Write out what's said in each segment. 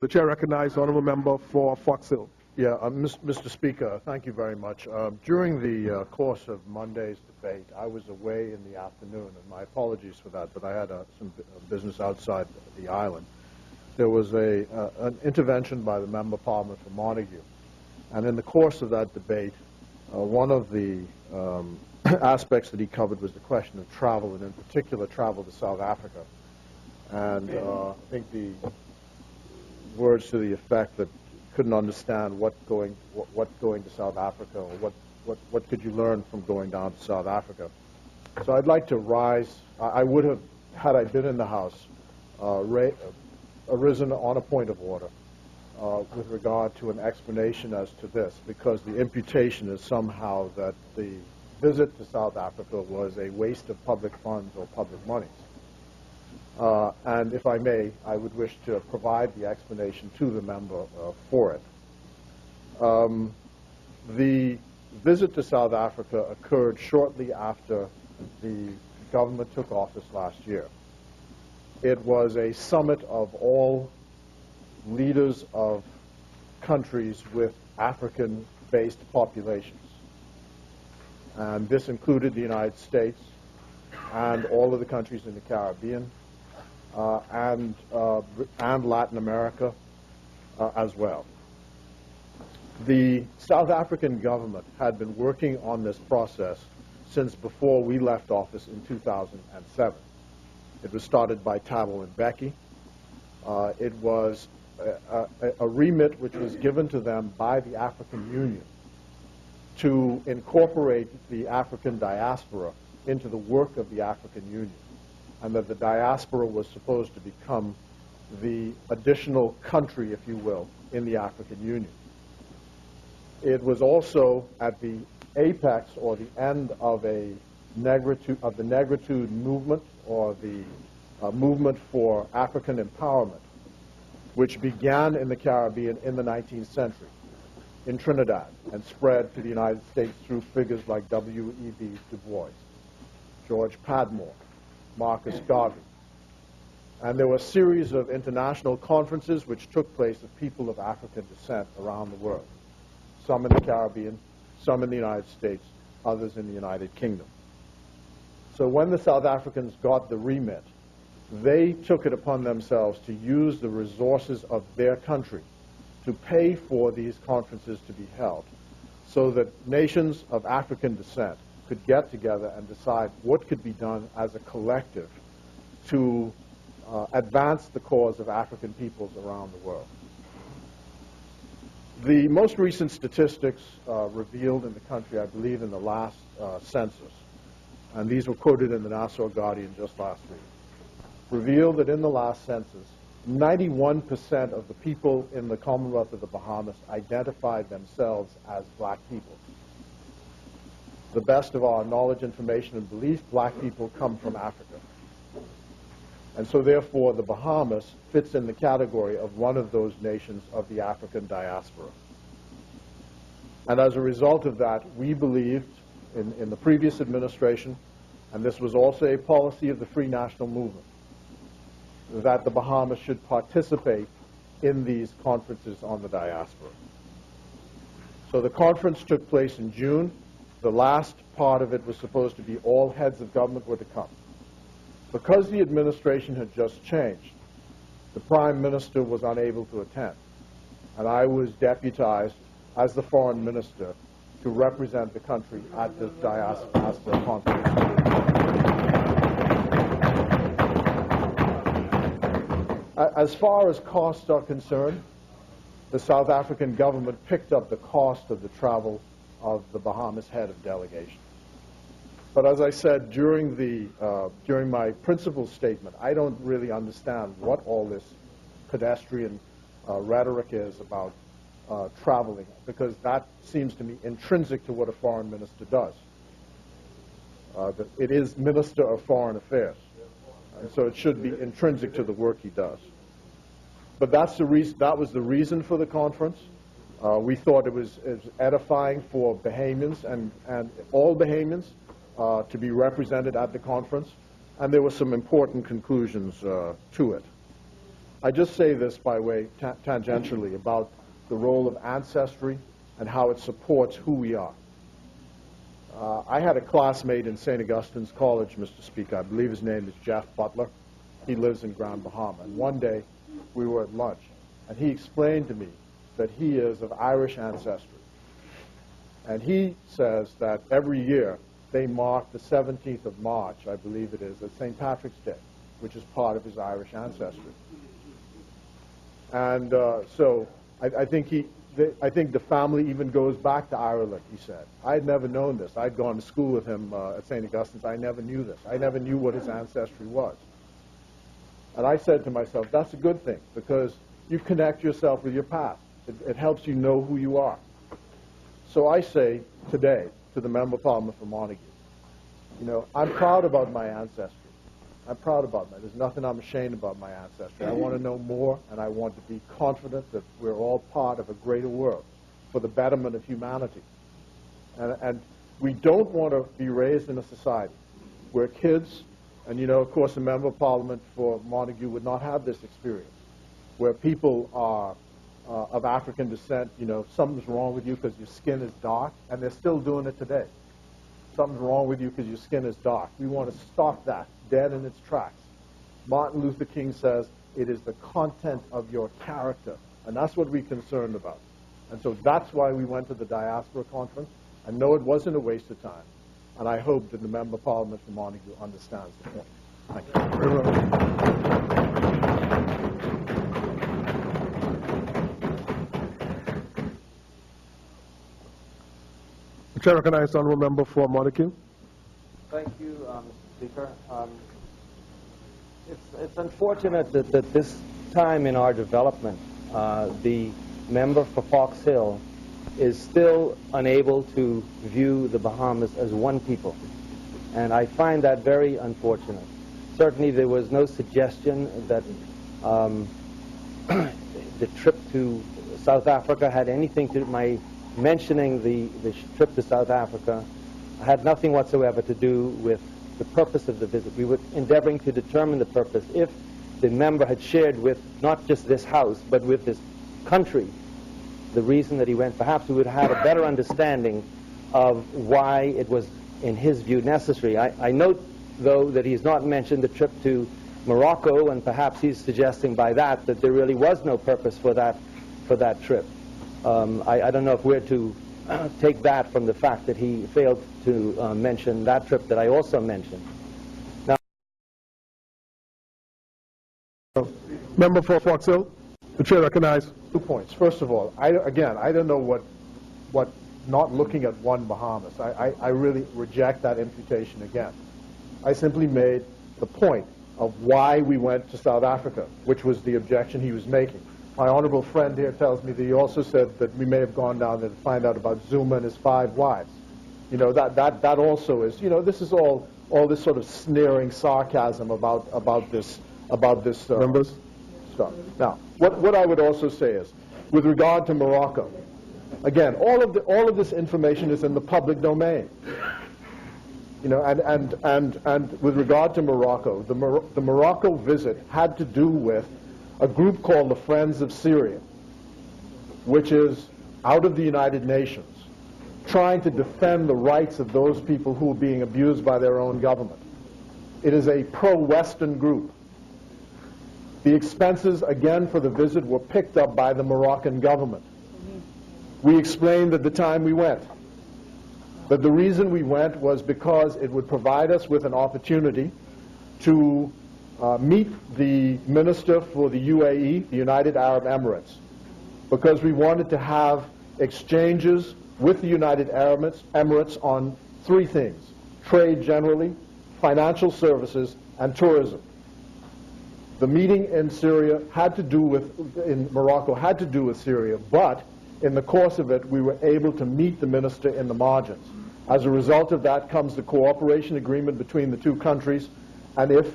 The chair recognizes the honourable member for Fox Hill. Yeah, Mr. Speaker, thank you very much. During the course of Monday's debate, I was away in the afternoon, and my apologies for that, but I had some business outside the island. There was an intervention by the Member of Parliament for Montague, and in the course of that debate, one of the aspects that he covered was the question of travel, and in particular travel to South Africa. And I think the words to the effect that couldn't understand what going to South Africa, or what could you learn from going down to South Africa. So I'd like to rise. I would have, had I been in the House, arisen on a point of order with regard to an explanation as to this, because the imputation is somehow that the visit to South Africa was a waste of public funds or public monies. And if I may, I would wish to provide the explanation to the member for it. The visit to South Africa occurred shortly after the government took office last year. It was a summit of all leaders of countries with African-based populations. And this included the United States and all of the countries in the Caribbean, and Latin America as well. The South African government had been working on this process since before we left office in 2007. It was started by Thabo Mbeki. It was a remit which was given to them by the African Union to incorporate the African diaspora into the work of the African Union, and that the diaspora was supposed to become the additional country, if you will, in the African Union. It was also at the apex, or the end of the Negritude movement, or the movement for African empowerment, which began in the Caribbean in the 19th century, in Trinidad, and spread to the United States through figures like W.E.B. Du Bois, George Padmore, Marcus Garvey. And there were a series of international conferences which took place of people of African descent around the world, some in the Caribbean, some in the United States, others in the United Kingdom. So when the South Africans got the remit, they took it upon themselves to use the resources of their country to pay for these conferences to be held, so that nations of African descent could get together and decide what could be done as a collective to advance the cause of African peoples around the world. The most recent statistics revealed in the country, I believe in the last census, and these were quoted in the Nassau Guardian just last week, revealed that in the last census, 91% of the people in the Commonwealth of the Bahamas identified themselves as black people. The best of our knowledge, information, and belief, black people come from Africa. And so therefore the Bahamas fits in the category of one of those nations of the African diaspora. And as a result of that, we believed in the previous administration, and this was also a policy of the Free National Movement, that the Bahamas should participate in these conferences on the diaspora. So the conference took place in June. The last part of it was supposed to be all heads of government were to come. Because the administration had just changed, the Prime Minister was unable to attend, and I was deputized as the Foreign Minister to represent the country at this diaspora conference. As far as costs are concerned, the South African government picked up the cost of the travel of the Bahamas head of delegation. But as I said during my principal statement, I don't really understand what all this pedestrian rhetoric is about traveling, because that seems to me intrinsic to what a foreign minister does. It is Minister of Foreign Affairs, and so it should be intrinsic to the work he does. But that's the reason. That was the reason for the conference. We thought it was edifying for Bahamians and all Bahamians to be represented at the conference, and there were some important conclusions to it. I just say this by way, tangentially, about the role of ancestry and how it supports who we are. I had a classmate in St. Augustine's College, Mr. Speaker. I believe his name is Jeff Butler. He lives in Grand Bahama. And one day, we were at lunch, and he explained to me that he is of Irish ancestry. And he says that every year, they mark the 17th of March, I believe it is, as St. Patrick's Day, which is part of his Irish ancestry. And so I think the family even goes back to Ireland, he said. I had never known this. I'd gone to school with him at St. Augustine's. I never knew this. I never knew what his ancestry was. And I said to myself, that's a good thing, because you connect yourself with your past. It helps you know who you are. So I say today to the Member of Parliament for Montague, you know, I'm proud about my ancestry. I'm proud about that. There's nothing I'm ashamed about my ancestry. I want to know more, and I want to be confident that we're all part of a greater world for the betterment of humanity. And we don't want to be raised in a society where kids, and you know, of course, a Member of Parliament for Montague would not have this experience, where people are of African descent, you know, something's wrong with you because your skin is dark, and they're still doing it today. Something's wrong with you because your skin is dark. We want to stop that dead in its tracks. Martin Luther King says it is the content of your character, and that's what we're concerned about. And so that's why we went to the Diaspora Conference. I know it wasn't a waste of time, and I hope that the Member of Parliament for Montague understands the point. Thank you. Very well. The Chair recognizes the Honourable Member for Montague. Thank you, Mr. Speaker. It's unfortunate that at this time in our development, the member for Fox Hill is still unable to view the Bahamas as one people. And I find that very unfortunate. Certainly there was no suggestion that the trip to South Africa had anything to do, my mentioning the trip to South Africa had nothing whatsoever to do with the purpose of the visit. We were endeavoring to determine the purpose. If the member had shared with not just this House, but with this country, the reason that he went, perhaps we would have had a better understanding of why it was, in his view, necessary. I note, though, that he's not mentioned the trip to Morocco, and perhaps he's suggesting by that there really was no purpose for that trip. I don't know if we're to take that from the fact that he failed to mention that trip that I also mentioned. Now, Member for Fox Hill, the Chair recognizes. 2 points. First of all, I don't know what not looking at one Bahamas. I really reject that imputation again. I simply made the point of why we went to South Africa, which was the objection he was making. My honorable friend here tells me that he also said that we may have gone down there to find out about Zuma and his 5 wives. You know, that also is, you know, this is all this sort of sneering sarcasm about this Members? stuff. Now, what I would also say is, with regard to Morocco, again, all of this information is in the public domain. You know, and with regard to Morocco, the Morocco visit had to do with a group called the Friends of Syria, which is out of the United Nations, trying to defend the rights of those people who are being abused by their own government. It is a pro-Western group. The expenses, again, for the visit were picked up by the Moroccan government. We explained at the time we went that the reason we went was because it would provide us with an opportunity to meet the minister for the UAE, the United Arab Emirates, because we wanted to have exchanges with the United Arab Emirates on 3 things: trade generally, financial services, and tourism. The meeting in Syria had to do with, in Morocco, had to do with Syria, but in the course of it, we were able to meet the minister in the margins. As a result of that comes the cooperation agreement between the 2 countries, and if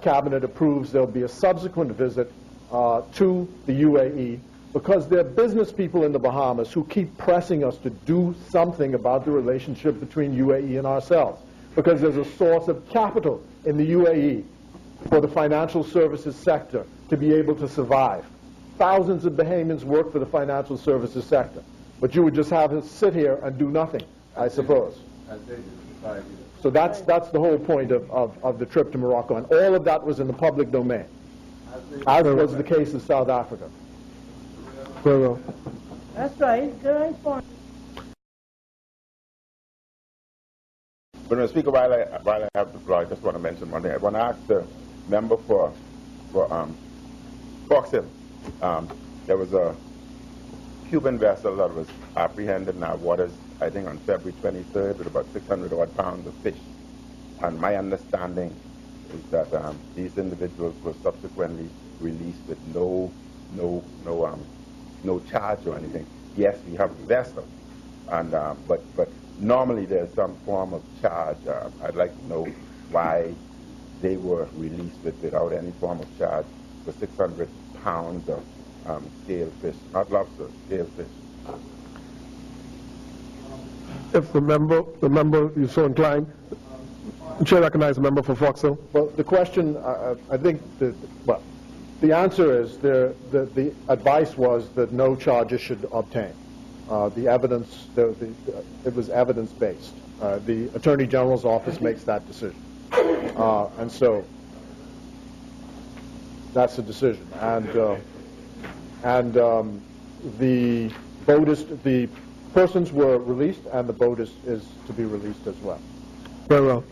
Cabinet approves, there'll be a subsequent visit to the UAE, because there are business people in the Bahamas who keep pressing us to do something about the relationship between UAE and ourselves, because there's a source of capital in the UAE for the financial services sector to be able to survive. Thousands of Bahamians work for the financial services sector, but you would just have us sit here and do nothing, I suppose. So that's the whole point of the trip to Morocco, and all of that was in the public domain, as was the case of South Africa. Very well. That's right. Good point. But Mr. Speaker, while I have the floor, I just want to mention one thing. I want to ask the member for Fox Hill. There was a Cuban vessel that was apprehended in our waters, I think on February 23rd, with about 600 odd pounds of fish. And my understanding is that these individuals were subsequently released with no charge or anything. Yes, we have a vessel, and but normally there's some form of charge. I'd like to know why they were released without any form of charge for 600 pounds of scale fish, not lobster, scale fish. If the member is so inclined, the chair recognizes the member for Fox Hill. Well, the question, I think, the answer is the advice was that no charges should obtain. The evidence, it was evidence-based. The Attorney General's office makes that decision. And so that's the decision. And the persons were released, and the boat is to be released as well. Very well.